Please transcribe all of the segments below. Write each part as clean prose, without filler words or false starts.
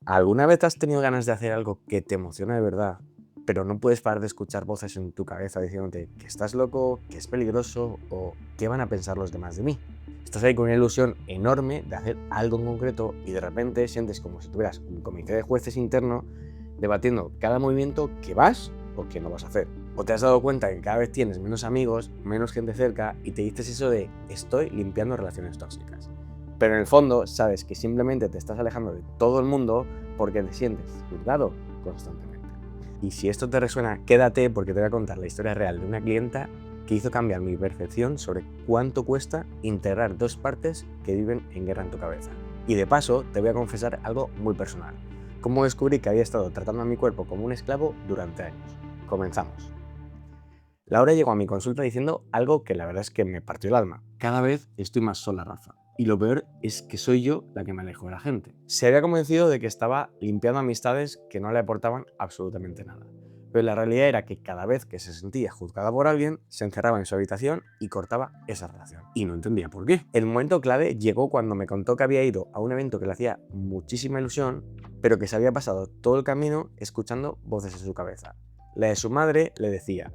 ¿Alguna vez has tenido ganas de hacer algo que te emociona de verdad, pero no puedes parar de escuchar voces en tu cabeza diciéndote que estás loco, que es peligroso o qué van a pensar los demás de mí? Estás ahí con una ilusión enorme de hacer algo en concreto y de repente sientes como si tuvieras un comité de jueces interno debatiendo cada movimiento que vas o que no vas a hacer. O te has dado cuenta que cada vez tienes menos amigos, menos gente cerca y te dices eso de estoy limpiando relaciones tóxicas. Pero en el fondo sabes que simplemente te estás alejando de todo el mundo porque te sientes juzgado constantemente. Y si esto te resuena, quédate porque te voy a contar la historia real de una clienta que hizo cambiar mi percepción sobre cuánto cuesta integrar dos partes que viven en guerra en tu cabeza. Y de paso te voy a confesar algo muy personal. Cómo descubrí que había estado tratando a mi cuerpo como un esclavo durante años. Comenzamos. Laura llegó a mi consulta diciendo algo que la verdad es que me partió el alma. Cada vez estoy más sola, Rafa. Y lo peor es que soy yo la que me alejo de la gente. Se había convencido de que estaba limpiando amistades que no le aportaban absolutamente nada. Pero la realidad era que cada vez que se sentía juzgada por alguien, se encerraba en su habitación y cortaba esa relación. Y no entendía por qué. El momento clave llegó cuando me contó que había ido a un evento que le hacía muchísima ilusión, pero que se había pasado todo el camino escuchando voces en su cabeza. La de su madre le decía: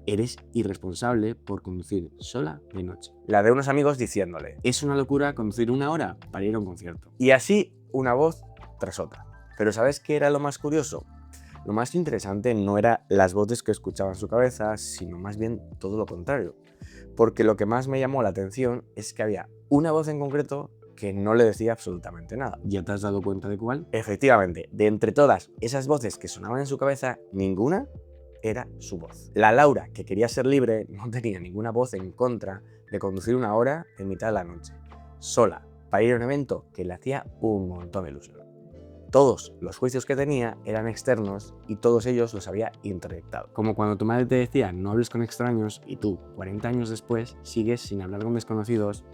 eres irresponsable por conducir sola de noche. La de unos amigos diciéndole: es una locura conducir 1 hora para ir a un concierto. Y así, una voz tras otra. Pero ¿sabes qué era lo más curioso? Lo más interesante no era las voces que escuchaba en su cabeza, sino más bien todo lo contrario. Porque lo que más me llamó la atención es que había una voz en concreto que no le decía absolutamente nada. ¿Ya te has dado cuenta de cuál? Efectivamente, de entre todas esas voces que sonaban en su cabeza, ninguna era su voz. La Laura, que quería ser libre, no tenía ninguna voz en contra de conducir 1 hora en mitad de la noche, sola, para ir a un evento que le hacía un montón de ilusión. Todos los juicios que tenía eran externos y todos ellos los había introyectado. Como cuando tu madre te decía no hables con extraños y tú, 40 años después, sigues sin hablar con desconocidos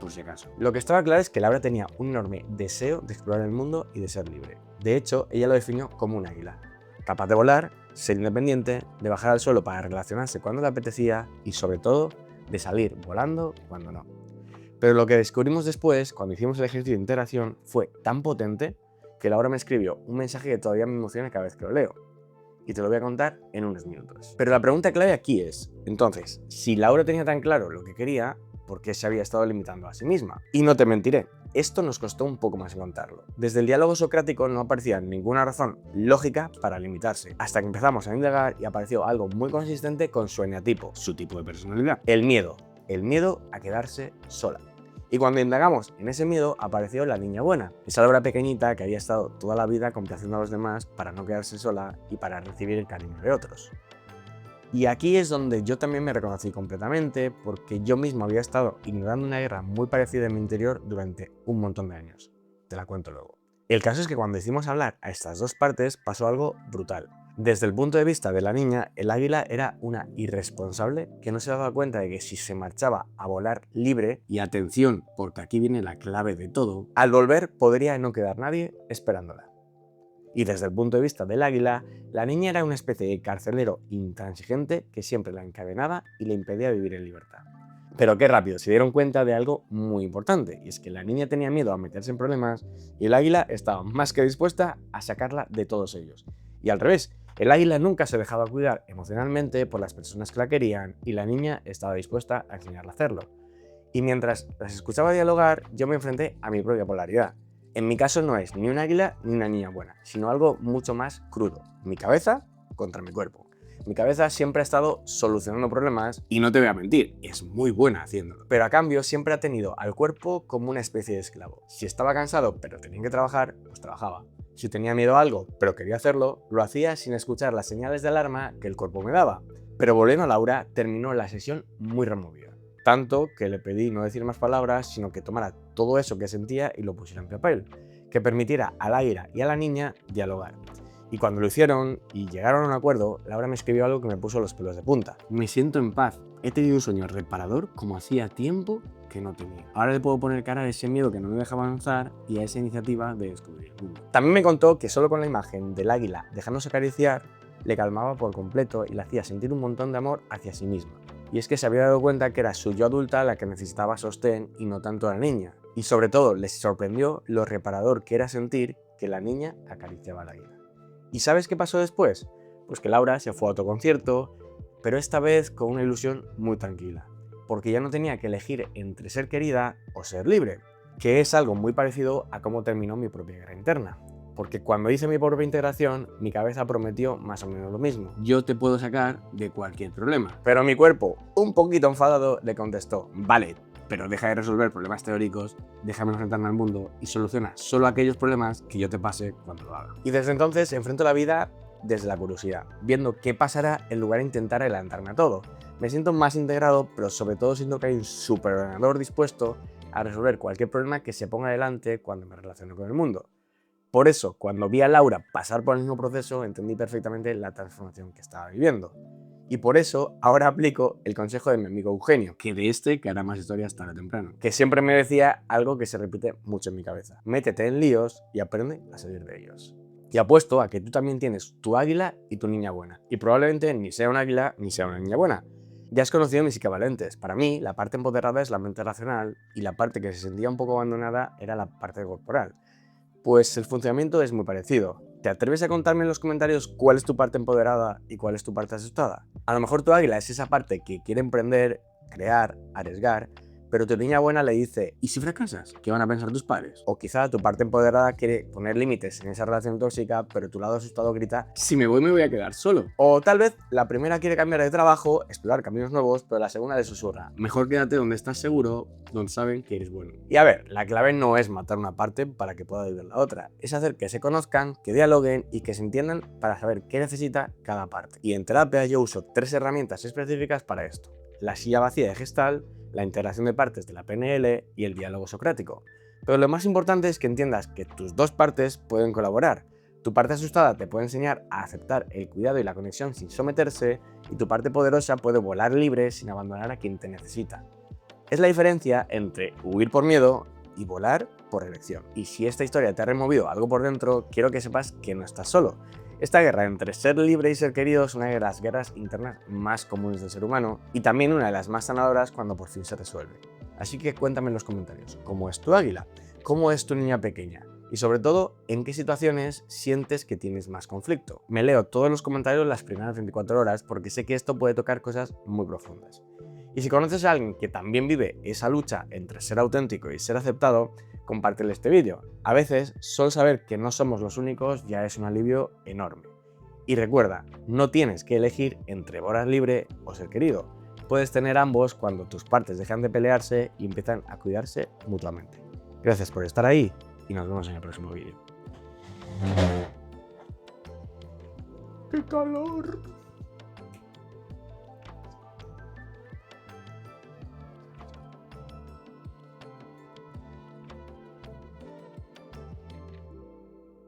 por si acaso. Lo que estaba claro es que Laura tenía un enorme deseo de explorar el mundo y de ser libre. De hecho, ella lo definió como un águila, capaz de volar, ser independiente, de bajar al suelo para relacionarse cuando le apetecía y, sobre todo, de salir volando cuando no. Pero lo que descubrimos después, cuando hicimos el ejercicio de interacción, fue tan potente que Laura me escribió un mensaje que todavía me emociona cada vez que lo leo. Y te lo voy a contar en unos minutos. Pero la pregunta clave aquí es, entonces, si Laura tenía tan claro lo que quería, ¿por qué se había estado limitando a sí misma? Y no te mentiré, esto nos costó un poco más encontrarlo. Desde el diálogo socrático no aparecía ninguna razón lógica para limitarse, hasta que empezamos a indagar y apareció algo muy consistente con su eneatipo, su tipo de personalidad: el miedo a quedarse sola. Y cuando indagamos en ese miedo, apareció la niña buena, esa Laura pequeñita que había estado toda la vida complaciendo a los demás para no quedarse sola y para recibir el cariño de otros. Y aquí es donde yo también me reconocí completamente, porque yo mismo había estado ignorando una guerra muy parecida en mi interior durante un montón de años. Te la cuento luego. El caso es que cuando hicimos hablar a estas dos partes pasó algo brutal. Desde el punto de vista de la niña, el águila era una irresponsable que no se daba cuenta de que si se marchaba a volar libre, y atención, porque aquí viene la clave de todo, al volver podría no quedar nadie esperándola. Y desde el punto de vista del águila, la niña era una especie de carcelero intransigente que siempre la encadenaba y le impedía vivir en libertad. Pero qué rápido se dieron cuenta de algo muy importante, y es que la niña tenía miedo a meterse en problemas y el águila estaba más que dispuesta a sacarla de todos ellos. Y al revés, el águila nunca se dejaba cuidar emocionalmente por las personas que la querían y la niña estaba dispuesta a enseñarla a hacerlo. Y mientras las escuchaba dialogar, yo me enfrenté a mi propia polaridad. En mi caso no es ni un águila ni una niña buena, sino algo mucho más crudo. Mi cabeza contra mi cuerpo. Mi cabeza siempre ha estado solucionando problemas y no te voy a mentir, es muy buena haciéndolo. Pero a cambio siempre ha tenido al cuerpo como una especie de esclavo. Si estaba cansado pero tenía que trabajar, pues trabajaba. Si tenía miedo a algo pero quería hacerlo, lo hacía sin escuchar las señales de alarma que el cuerpo me daba. Pero volviendo a Laura, terminó la sesión muy removida. Tanto que le pedí no decir más palabras, sino que tomara todo eso que sentía y lo pusiera en papel, que permitiera al águila y a la niña dialogar. Y cuando lo hicieron y llegaron a un acuerdo, Laura me escribió algo que me puso los pelos de punta. Me siento en paz. He tenido un sueño reparador como hacía tiempo que no tenía. Ahora le puedo poner cara a ese miedo que no me dejaba avanzar y a esa iniciativa de descubrir el mundo. También me contó que solo con la imagen del águila dejándose acariciar le calmaba por completo y le hacía sentir un montón de amor hacia sí misma. Y es que se había dado cuenta que era su yo adulta la que necesitaba sostén y no tanto la niña. Y sobre todo les sorprendió lo reparador que era sentir que la niña acariciaba el águila. ¿Y sabes qué pasó después? Pues que Laura se fue a otro concierto, pero esta vez con una ilusión muy tranquila, porque ya no tenía que elegir entre ser querida o ser libre, que es algo muy parecido a cómo terminó mi propia guerra interna. Porque cuando hice mi propia integración, mi cabeza prometió más o menos lo mismo. Yo te puedo sacar de cualquier problema. Pero mi cuerpo, un poquito enfadado, le contestó, vale, pero deja de resolver problemas teóricos, déjame enfrentarme al mundo y soluciona solo aquellos problemas que yo te pase cuando lo haga. Y desde entonces enfrento la vida desde la curiosidad, viendo qué pasará en lugar de intentar adelantarme a todo. Me siento más integrado, pero sobre todo siento que hay un superordenador dispuesto a resolver cualquier problema que se ponga delante cuando me relaciono con el mundo. Por eso, cuando vi a Laura pasar por el mismo proceso, entendí perfectamente la transformación que estaba viviendo. Y por eso ahora aplico el consejo de mi amigo Eugenio, que de este que hará más historias tarde o temprano, que siempre me decía algo que se repite mucho en mi cabeza. Métete en líos y aprende a salir de ellos. Y apuesto a que tú también tienes tu águila y tu niña buena. Y probablemente ni sea un águila ni sea una niña buena. Ya has conocido mis equivalentes. Para mí, la parte empoderada es la mente racional y la parte que se sentía un poco abandonada era la parte corporal. Pues el funcionamiento es muy parecido. ¿Te atreves a contarme en los comentarios cuál es tu parte empoderada y cuál es tu parte asustada? A lo mejor tu águila es esa parte que quiere emprender, crear, arriesgar, pero tu niña buena le dice, ¿y si fracasas? ¿Qué van a pensar tus padres? O quizá tu parte empoderada quiere poner límites en esa relación tóxica, pero tu lado asustado grita, si me voy a quedar solo. O tal vez la primera quiere cambiar de trabajo, explorar caminos nuevos, pero la segunda le susurra, mejor quédate donde estás seguro, donde saben que eres bueno. Y a ver, la clave no es matar una parte para que pueda vivir la otra, es hacer que se conozcan, que dialoguen y que se entiendan para saber qué necesita cada parte. Y en terapia yo uso 3 herramientas específicas para esto. La silla vacía de Gestalt, la integración de partes de la PNL y el diálogo socrático. Pero lo más importante es que entiendas que tus dos partes pueden colaborar. Tu parte asustada te puede enseñar a aceptar el cuidado y la conexión sin someterse, y tu parte poderosa puede volar libre sin abandonar a quien te necesita. Es la diferencia entre huir por miedo y volar por elección. Y si esta historia te ha removido algo por dentro, quiero que sepas que no estás solo. Esta guerra entre ser libre y ser querido es una de las guerras internas más comunes del ser humano y también una de las más sanadoras cuando por fin se resuelve. Así que cuéntame en los comentarios, ¿cómo es tu águila? ¿Cómo es tu niña pequeña? Y sobre todo, ¿en qué situaciones sientes que tienes más conflicto? Me leo todos los comentarios las primeras 24 horas porque sé que esto puede tocar cosas muy profundas. Y si conoces a alguien que también vive esa lucha entre ser auténtico y ser aceptado, compártele este vídeo. A veces, solo saber que no somos los únicos ya es un alivio enorme. Y recuerda, no tienes que elegir entre volar libre o ser querido. Puedes tener ambos cuando tus partes dejan de pelearse y empiezan a cuidarse mutuamente. Gracias por estar ahí y nos vemos en el próximo vídeo. ¡Qué calor!